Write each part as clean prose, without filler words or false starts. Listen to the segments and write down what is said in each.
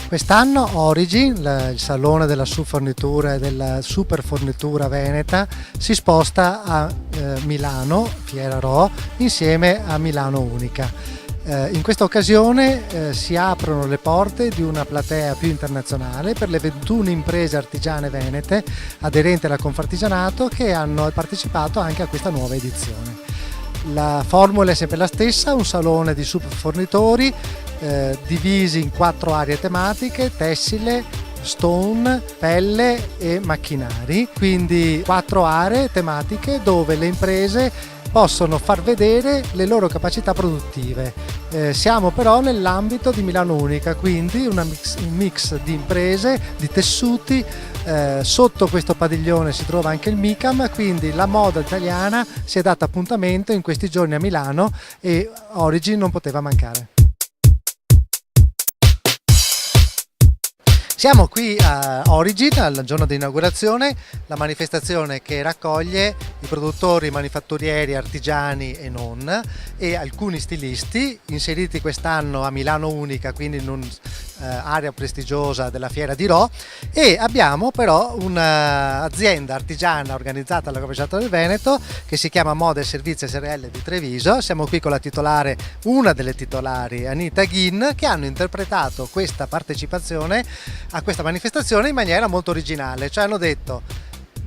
Quest'anno Origin, il salone della subfornitura e della superfornitura veneta, si sposta a Milano, Fiera Rho, insieme a Milano Unica. In questa occasione si aprono le porte di una platea più internazionale per le 21 imprese artigiane venete aderenti alla Confartigianato che hanno partecipato anche a questa nuova edizione. La formula è sempre la stessa, un salone di subfornitori divisi in 4 aree tematiche: tessile, stone, pelle e macchinari, quindi 4 aree tematiche dove le imprese possono far vedere le loro capacità produttive. Siamo però nell'ambito di Milano Unica, quindi un mix di imprese, di tessuti. Sotto questo padiglione si trova anche il MICAM, quindi la moda italiana si è data appuntamento in questi giorni a Milano e Origin non poteva mancare. Siamo qui a Origin al giorno di inaugurazione, la manifestazione che raccoglie i produttori, manifatturieri, artigiani e non, e alcuni stilisti inseriti quest'anno a Milano Unica, quindi in un'area prestigiosa della Fiera di Rho, e abbiamo però un'azienda artigiana organizzata dalla Capacità del Veneto che si chiama Moda e Servizi SRL di Treviso. Siamo qui con la titolare, una delle titolari, Anita Ghin, che hanno interpretato questa partecipazione a questa manifestazione in maniera molto originale, cioè hanno detto: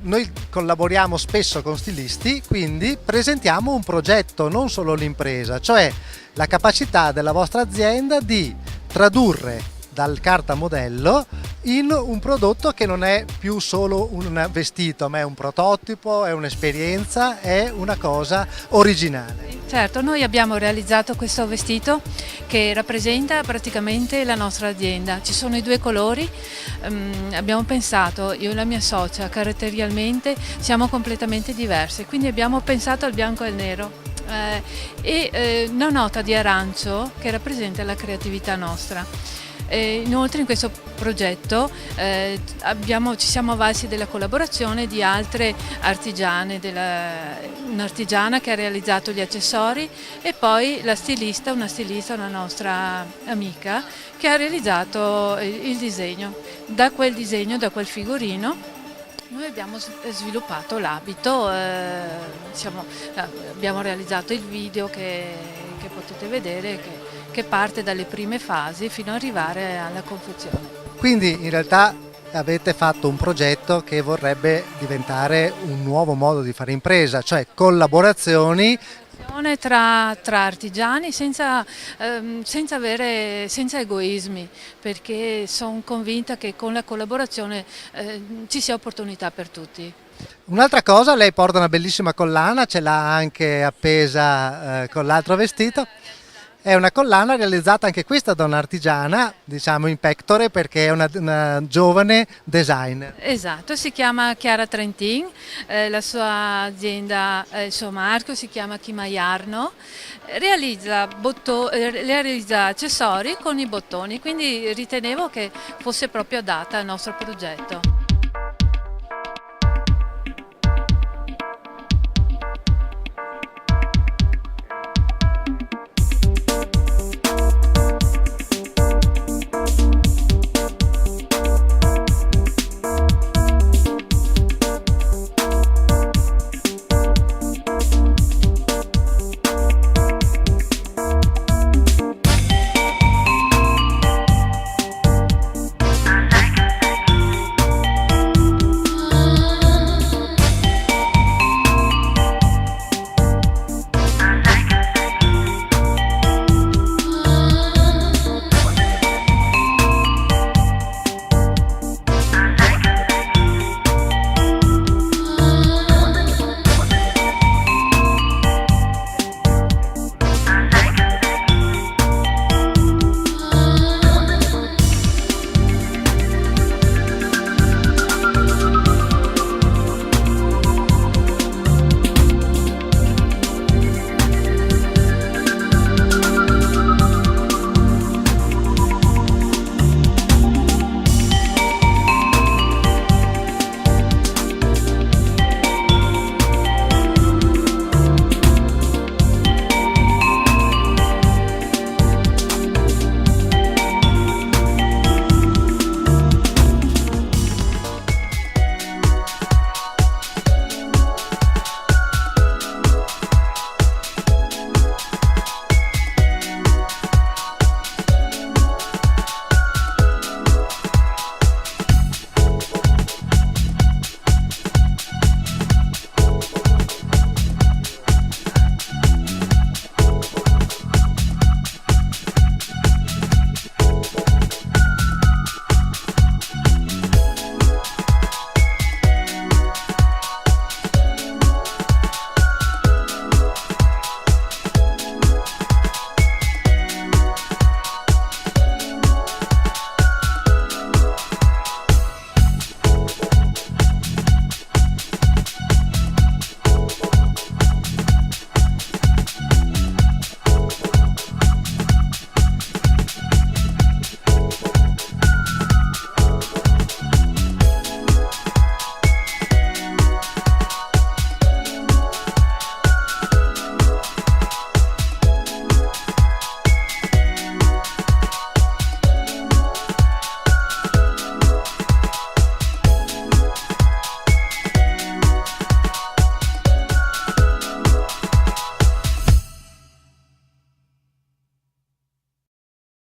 noi collaboriamo spesso con stilisti, quindi presentiamo un progetto, non solo l'impresa, cioè la capacità della vostra azienda di tradurre dal carta modello in un prodotto che non è più solo un vestito, ma è un prototipo, è un'esperienza, è una cosa originale. Certo, noi abbiamo realizzato questo vestito che rappresenta praticamente la nostra azienda. Ci sono i 2 colori, abbiamo pensato, io e la mia socia, caratterialmente siamo completamente diverse, quindi abbiamo pensato al bianco e al nero e una nota di arancio che rappresenta la creatività nostra. Inoltre in questo progetto ci siamo avvalsi della collaborazione di altre artigiane, un'artigiana che ha realizzato gli accessori e poi una nostra amica che ha realizzato il disegno. Da quel disegno, da quel figurino, noi abbiamo sviluppato l'abito, abbiamo realizzato il video che potete vedere che parte dalle prime fasi fino ad arrivare alla confezione. Quindi in realtà avete fatto un progetto che vorrebbe diventare un nuovo modo di fare impresa, cioè collaborazioni Tra artigiani senza egoismi, perché sono convinta che con la collaborazione ci sia opportunità per tutti. Un'altra cosa, lei porta una bellissima collana, ce l'ha anche appesa con l'altro vestito. È una collana realizzata anche questa da un'artigiana, diciamo in pectore, perché è una giovane designer. Esatto, si chiama Chiara Trentin, la sua azienda, il suo marchio si chiama Chimajarno, realizza accessori con i bottoni, quindi ritenevo che fosse proprio adatta al nostro progetto.